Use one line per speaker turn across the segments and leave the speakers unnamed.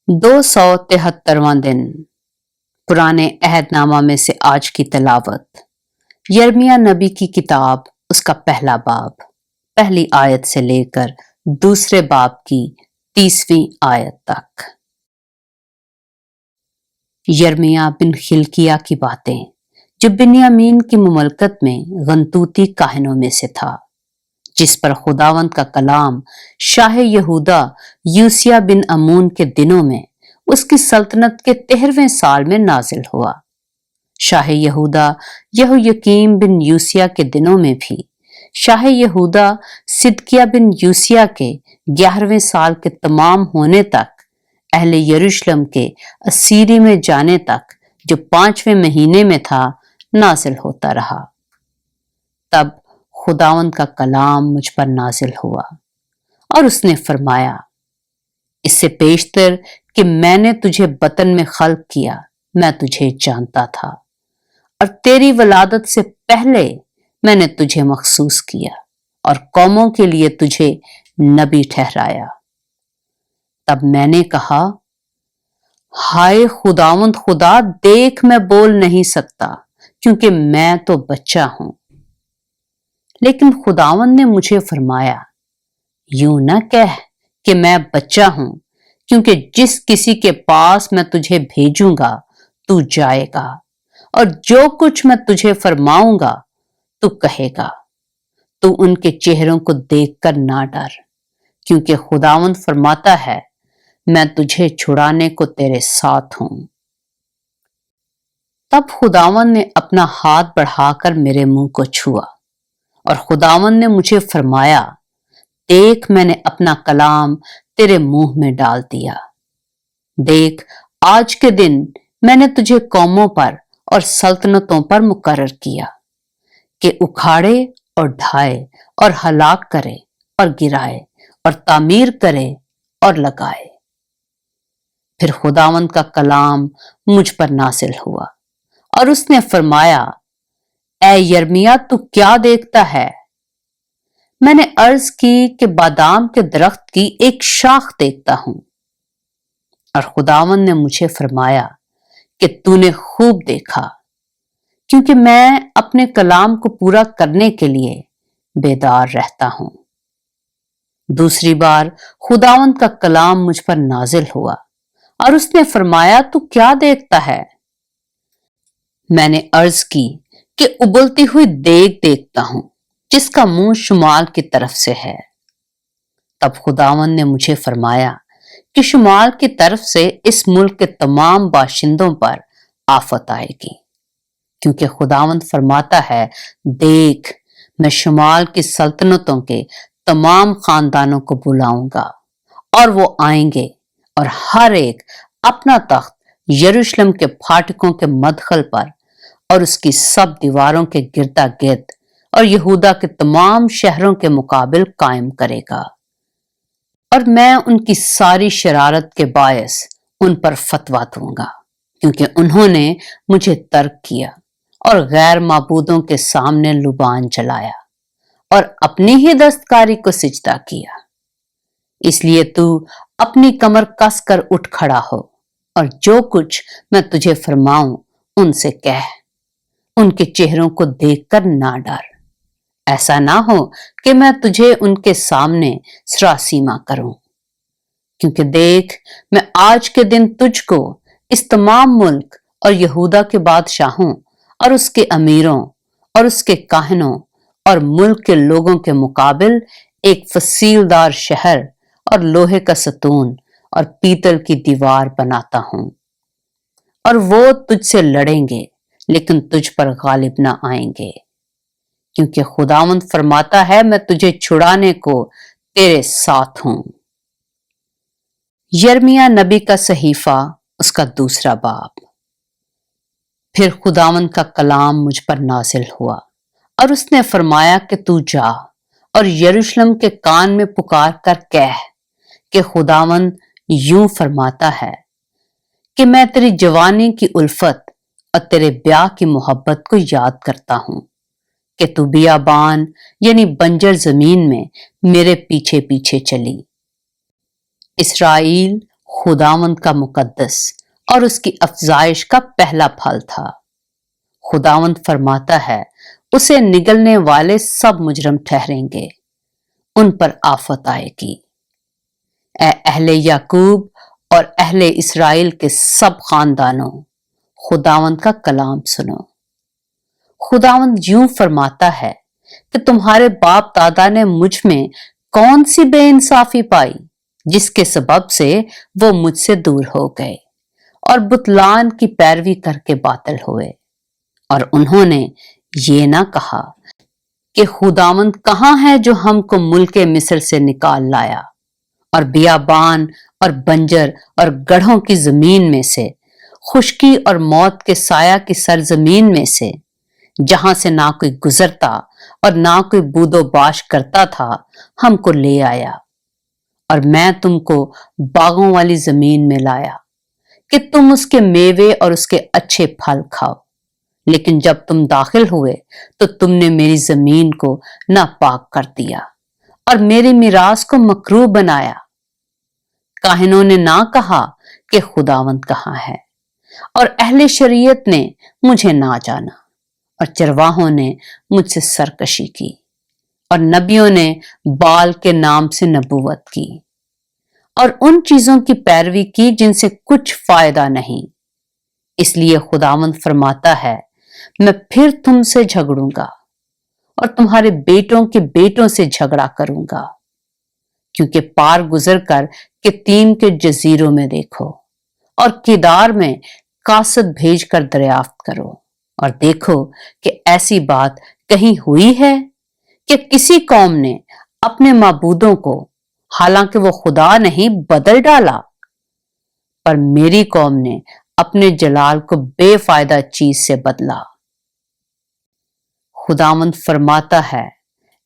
273واں دن پرانے عہد نامہ میں سے آج کی تلاوت یرمیہ نبی کی کتاب، اس کا پہلا باب، پہلی آیت سے لے کر دوسرے باب کی 30ویں آیت تک۔ یرمیہ بن خلقیہ کی باتیں، جو بنیامین کی مملکت میں غنطوطی کاہنوں میں سے تھا، جس پر خداوند کا کلام شاہ یہودا یوسیہ بن امون کے دنوں میں اس کی سلطنت کے 13ویں سال میں نازل ہوا۔ شاہ یہودا یہویقیم بن یوسیہ کے دنوں میں بھی شاہ یہودا صدقیہ بن یوسیہ کے 11ویں سال کے تمام ہونے تک، اہل یروشلم کے اسیری میں جانے تک، جو 5ویں مہینے میں تھا، نازل ہوتا رہا۔ تب خداوند کا کلام مجھ پر نازل ہوا اور اس نے فرمایا، اس سے پیشتر کہ میں نے تجھے بطن میں خلق کیا، میں تجھے جانتا تھا، اور تیری ولادت سے پہلے میں نے تجھے مخصوص کیا اور قوموں کے لیے تجھے نبی ٹھہرایا۔ تب میں نے کہا، ہائے خداوند خدا، دیکھ میں بول نہیں سکتا کیونکہ میں تو بچہ ہوں۔ لیکن خداوند نے مجھے فرمایا، یوں نہ کہہ کہ میں بچہ ہوں، کیونکہ جس کسی کے پاس میں تجھے بھیجوں گا تو جائے گا، اور جو کچھ میں تجھے فرماؤں گا تو کہے گا۔ تو ان کے چہروں کو دیکھ کر نہ ڈر، کیونکہ خداوند فرماتا ہے، میں تجھے چھڑانے کو تیرے ساتھ ہوں۔ تب خداوند نے اپنا ہاتھ بڑھا کر میرے منہ کو چھوا، اور خداوند نے مجھے فرمایا، دیکھ میں نے اپنا کلام تیرے منہ میں ڈال دیا۔ دیکھ، آج کے دن میں نے تجھے قوموں پر اور سلطنتوں پر مقرر کیا کہ اکھاڑے اور ڈھائے اور ہلاک کرے اور گرائے اور تعمیر کرے اور لگائے۔ پھر خداوند کا کلام مجھ پر نازل ہوا اور اس نے فرمایا، اے یرمیہ، تو کیا دیکھتا ہے؟ میں نے عرض کی کہ بادام کے درخت کی ایک شاخ دیکھتا ہوں۔ اور خداوند نے مجھے فرمایا کہ تو نے خوب دیکھا، کیونکہ میں اپنے کلام کو پورا کرنے کے لیے بیدار رہتا ہوں۔ دوسری بار خداوند کا کلام مجھ پر نازل ہوا اور اس نے فرمایا، تو کیا دیکھتا ہے؟ میں نے عرض کی کہ ابلتی ہوئی دیگ دیکھتا ہوں، جس کا منہ شمال کی طرف سے ہے۔ تب خداوند نے مجھے فرمایا کہ شمال کی طرف سے اس ملک کے تمام باشندوں پر آفت آئے گی، کیونکہ خداوند فرماتا ہے، دیکھ میں شمال کی سلطنتوں کے تمام خاندانوں کو بلاؤں گا، اور وہ آئیں گے اور ہر ایک اپنا تخت یروشلم کے پھاٹکوں کے مدخل پر اور اس کی سب دیواروں کے گردا گرد اور یہودا کے تمام شہروں کے مقابل قائم کرے گا، اور میں ان کی ساری شرارت کے باعث ان پر فتویٰ دوں گا، کیونکہ انہوں نے مجھے ترک کیا اور غیر معبودوں کے سامنے لبان جلایا اور اپنی ہی دستکاری کو سجدہ کیا۔ اس لیے تو اپنی کمر کس کر اٹھ کھڑا ہو، اور جو کچھ میں تجھے فرماؤں ان سے کہہ، ان کے چہروں کو دیکھ کر نہ ڈر، ایسا نہ ہو کہ میں تجھے ان کے سامنے سراسیمہ کروں۔ کیونکہ دیکھ، میں آج کے دن تجھ کو اس تمام ملک اور یہودا کے بادشاہوں اور اس کے امیروں اور اس کے کاہنوں اور ملک کے لوگوں کے مقابل ایک فصیل دار شہر اور لوہے کا ستون اور پیتل کی دیوار بناتا ہوں، اور وہ تجھ سے لڑیں گے لیکن تجھ پر غالب نہ آئیں گے، کیونکہ خداوند فرماتا ہے، میں تجھے چھڑانے کو تیرے ساتھ ہوں۔ یرمیہ نبی کا صحیفہ، اس کا دوسرا باب۔ پھر خداوند کا کلام مجھ پر نازل ہوا اور اس نے فرمایا کہ تو جا اور یروشلم کے کان میں پکار کر کہہ کہ خداوند یوں فرماتا ہے کہ میں تیری جوانی کی الفت اور تیرے بیاہ کی محبت کو یاد کرتا ہوں، کہ تو بیابان یعنی بنجر زمین میں میرے پیچھے پیچھے چلی۔ اسرائیل، खुदावंद का मुकद्दस और उसकी अफजाइश का पहला फल था। खुदावंद फरमाता है, उसे निगलने वाले सब मुजरम ठहरेंगे, उन पर आफत आएगी। ए अहले याकूब और अहले इसराइल के सब खानदानों, खुदावंद का कलाम सुनो। खुदावंद यूं फरमाता है कि तुम्हारे बाप दादा ने मुझ में कौन सी बेइंसाफी पाई जिसके सबब से वो मुझसे दूर हो गए और बुतलान की पैरवी करके बातिल हुए। और उन्होंने ये ना कहा कि खुदावंद कहाँ है जो हमको मुल्के मिस्र से निकाल लाया, और बियाबान और बंजर और गढ़ों की जमीन में से, खुश्की और मौत के साया की सरजमीन में से, जहां से ना कोई गुजरता और ना कोई बूदो बाश करता था, हमको ले आया। और मैं तुमको बागों वाली जमीन में लाया कि तुम उसके मेवे और उसके अच्छे फल खाओ। लेकिन जब तुम दाखिल हुए तो तुमने मेरी जमीन को नापाक कर दिया और मेरी मिरास को मकरूह बनाया। काहिनों ने ना कहा कि खुदावंद कहाँ है, और अहले शरीयत ने मुझे ना जाना, और चरवाहों ने मुझसे सरकशी की, और नबियों ने बाल के नाम से नबूवत की, और उन चीजों की पैरवी की जिनसे कुछ फायदा नहीं। इसलिए खुदावंद फरमाता है, मैं फिर तुमसे झगड़ूंगा और तुम्हारे बेटों के बेटों से झगड़ा करूंगा, क्योंकि पार गुजर कर कित्तीम के जजीरों में देखो और किदार में कासद भेज कर दरियाफ्त करो, और देखो कि ऐसी बात कहीं हुई है कि किसी कौम ने अपने माबूदों को, हालांकि वो खुदा नहीं, बदल डाला, पर मेरी कौम ने अपने जलाल को बेफायदा चीज से बदला। खुदावंद फरमाता है,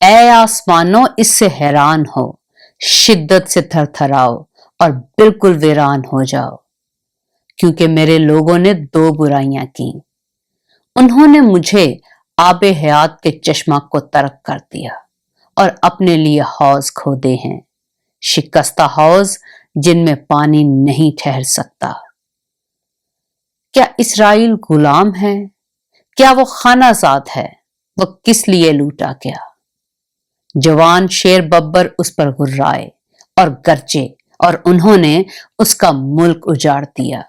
ऐ आसमानों, इससे हैरान हो, शिद्दत से थरथराओ और बिल्कुल वीरान हो जाओ, क्योंकि मेरे लोगों ने दो बुराइयां की। उन्होंने मुझे आबे हयात के चश्मा को तर्क कर दिया और अपने लिए हौज खोदे हैं, शिकस्ता हौज जिनमें पानी नहीं ठहर सकता। क्या इसराइल गुलाम है? क्या वो खानाजाद है? वो किस लिए लूटा गया? जवान शेर बब्बर उस पर गुर्राए और गरजे, और उन्होंने उसका मुल्क उजाड़ दिया।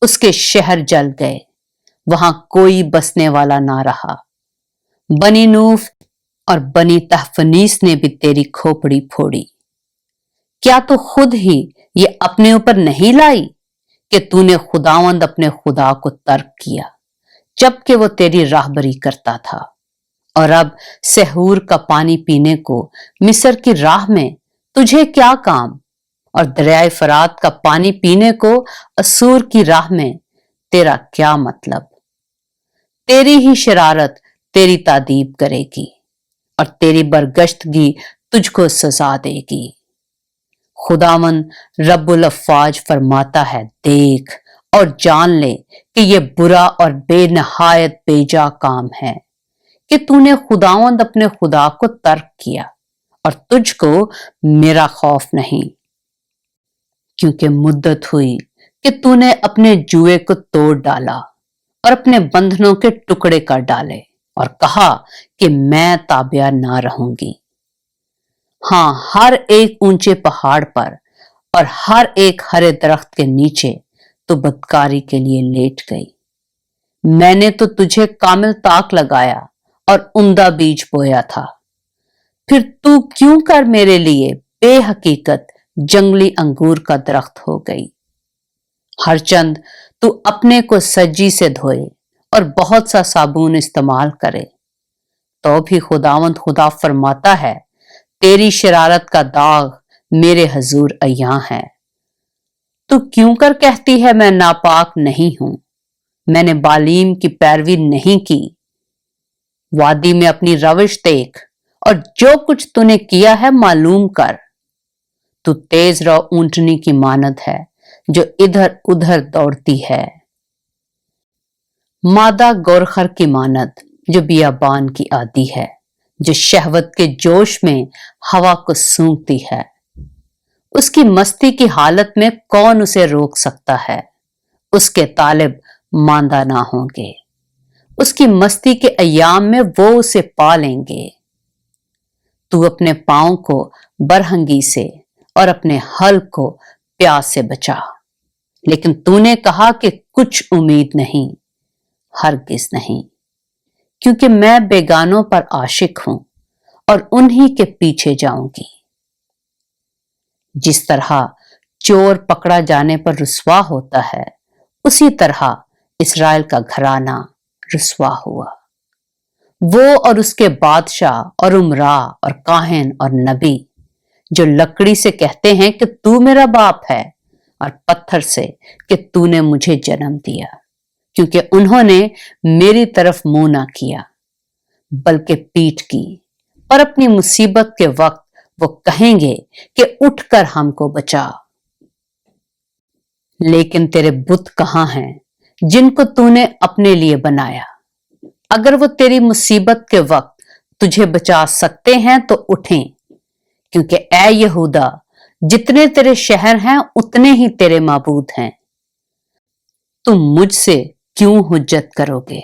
उसके शहर जल गए, वहां कोई बसने वाला ना रहा। बनी नूफ और बनी तहफनीस ने भी तेरी खोपड़ी फोड़ी। क्या तू खुद ही ये अपने ऊपर नहीं लाई कि तूने खुदावंद अपने खुदा को तर्क किया, जबकि वो तेरी राहबरी करता था? और अब सहूर का पानी पीने को मिस्र की राह में तुझे क्या काम, और दरियाए फरात का पानी पीने को असूर की राह में तेरा क्या मतलब? तेरी ही शरारत तेरी तादीब करेगी और तेरी बरगश्तगी तुझको सजा देगी। खुदावन रब्बुल अफ़वाज फरमाता है, देख और जान ले कि यह बुरा और बेनहायत बेजा काम है कि तूने खुदावंद अपने खुदा को तर्क किया और तुझको मेरा खौफ नहीं, क्योंकि मुद्दत हुई कि तूने अपने जुए को तोड़ डाला और अपने बंधनों के टुकड़े कर डाले और कहा कि मैं ताबिया ना रहूंगी। हाँ, हर एक ऊंचे पहाड़ पर और हर एक हरे दरख्त के नीचे तो बदकारी के लिए लेट गई। मैंने तो तुझे कामिल ताक लगाया और उम्दा बीज बोया था, फिर तू क्यों कर मेरे लिए बेहकीकत जंगली अंगूर का दरख्त हो गई। हर चंद तू अपने को सज्जी से धोए और बहुत सा साबुन इस्तेमाल करे, तो भी खुदावंद खुदा फरमाता है, तेरी शरारत का दाग मेरे हजूर अय्यां है। तू क्यों कर कहती है मैं नापाक नहीं हूं, मैंने बालीम की पैरवी नहीं की। वादी में अपनी रविश देख और जो कुछ तूने किया है मालूम कर। तू तेज रौ ऊंटनी की मानद है जो इधर उधर दौड़ती है, मादा गोरखर की मानद जो बियाबान की आदी है, जो शहवत के जोश में हवा को सूंघती है। उसकी मस्ती की हालत में कौन उसे रोक सकता है? उसके तालिब मांदा ना होंगे, उसकी मस्ती के अय्याम में वो उसे पा लेंगे। तू अपने पांव को बरहंगी से और अपने हल को प्यास से बचा, लेकिन तूने कहा कि कुछ उम्मीद नहीं, हरगिज नहीं, क्योंकि मैं बेगानों पर आशिक हूं और उन्हीं के पीछे जाऊंगी। जिस तरह चोर पकड़ा जाने पर रुसवा होता है, उसी तरह इस्राएल का घराना रुसवा हुआ। वो और उसके बादशाह और उमरा और काहिन और नबी, जो लकड़ी से कहते हैं कि तू मेरा बाप है, और पत्थर से कि तूने मुझे जन्म दिया, क्योंकि उन्होंने मेरी तरफ मुंह ना किया बल्कि पीठ की, और अपनी मुसीबत के वक्त वो कहेंगे कि उठकर हमको बचा। लेकिन तेरे बुत कहां हैं जिनको तूने अपने लिए बनाया? अगर वो तेरी मुसीबत के वक्त तुझे बचा सकते हैं तो उठें, क्योंकि ऐ यहूदा, जितने तेरे शहर हैं उतने ही तेरे माबूद हैं। तुम मुझसे क्यों हुज्जत करोगे?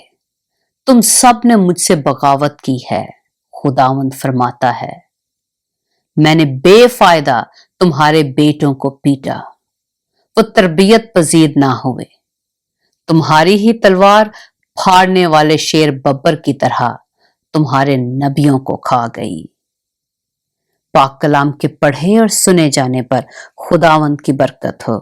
तुम सब ने मुझसे बगावत की है, खुदावंद फरमाता है। मैंने बेफायदा तुम्हारे बेटों को पीटा, वो तरबियत पजीर ना हुए। तुम्हारी ही तलवार फाड़ने वाले शेर बब्बर की तरह तुम्हारे नबियों को खा गई। पाक कलाम के पढ़े और सुने जाने पर खुदावंद की बरकत हो।